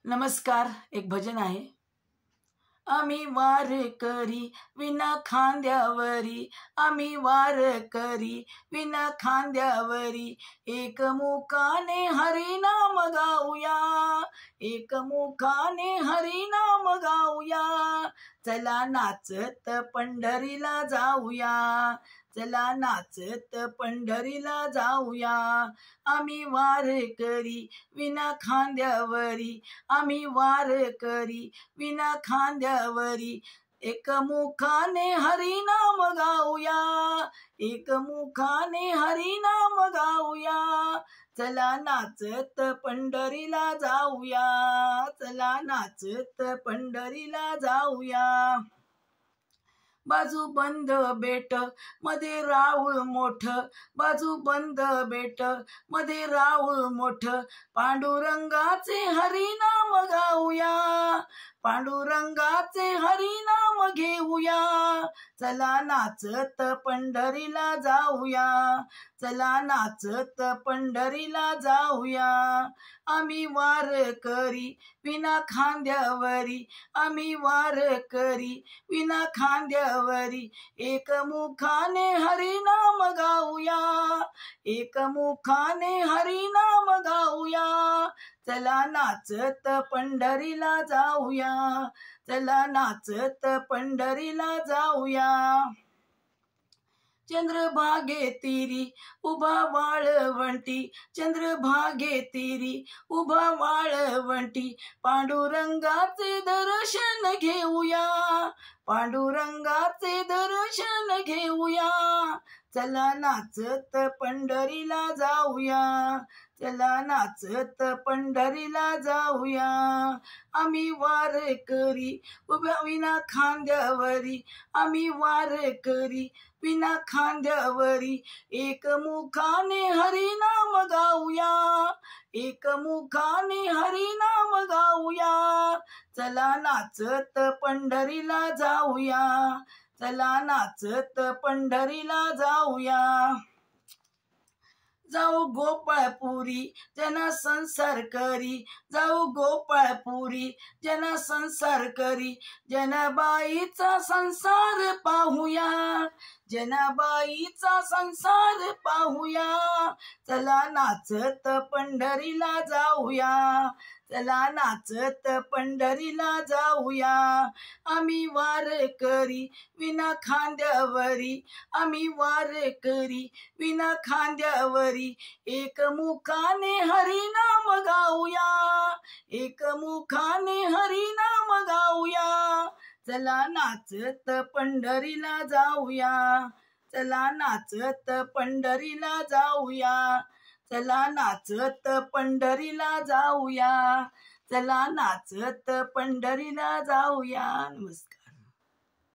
नमस्कार. एक भजन आहे. आम्ही वार करी विना खांद्यावरी, आम्ही वार करी विना खांद्यावरी, एकमुखाने हरिनाम गाऊया, एकमुखाने हरिनाम गाऊया. चला नाचत पंढरीला जाऊया, चला नाचत पंढरीला जाऊया. आम्ही वार करी विना खांद्यावरी, आम्ही वार करी विना खांद्यावरी, एकमुखाने हरिनाम गाऊया, एकमुखाने हरिनाम गाऊया. चला नाचत पंढरीला जाऊया, चला नाचत पंढरीला जाऊया. बाजू बंद बेट मध्ये राऊळ मोठ, बाजू बंद बेट मध्ये राऊळ मोठ, पांडुरंगाचे हरिनाम गाऊया, पांडुरंगाचे हरिनाम घेऊया. चला नाचत पंढरीला जाऊया, चला नाचत पंढरीला जाऊया. आम्ही वार करी विना खांद्यावरी, आम्ही वार करी विना खांद्यावरी, एकमुखाने हरिनाम गाऊया, एकमुखाने हरिनाम गाऊया. चला नाचत पंढरीला जाऊया, चला नाचत पंढरीला जाऊया. चंद्रभागे तीरी उभा वाळवंटी, चंद्रभागे तीरी उभा वाळवंटी, पांडुरंगाचे दर्शन घेऊया, पांडुरंगाचे दर्शन घेऊया. चला नाचत पंढरीला जाऊया, चला नाचत पंढरीला जाऊया. आम्ही वार करी उभ्या विना खांद्यावरी, आम्ही वार करी विना खांद्यावरी, एकमुखाने हरिनाम गाऊया, एकमुखाने हरिनाम गाऊया. चला नाचत पंढरीला जाऊया, चला नाचत पंढरीला जाऊया. जाऊ गोपाळपुरी जना संसार करी, जाऊ गोपाळपुरी जना संसार करी, जनाबाईचा संसार पाहूया, जनाबाईचा संसार पाहूया. चला नाचत पंढरीला जाऊया, चला नाचत पंढरीला जाऊया. आम्ही वार करी विना खांद्यावरी, आम्ही वार करी विना खांद्यावरी, एकमुखाने हरिनाम गाऊया, एकमुखाने हरिनाम गाऊया. चला नाचत पंढरीला जाऊया, चला नाचत पंढरीला जाऊया, चला नाचत पंढरीला जाऊया, चला नाचत पंढरीला जाऊया. नमस्कार.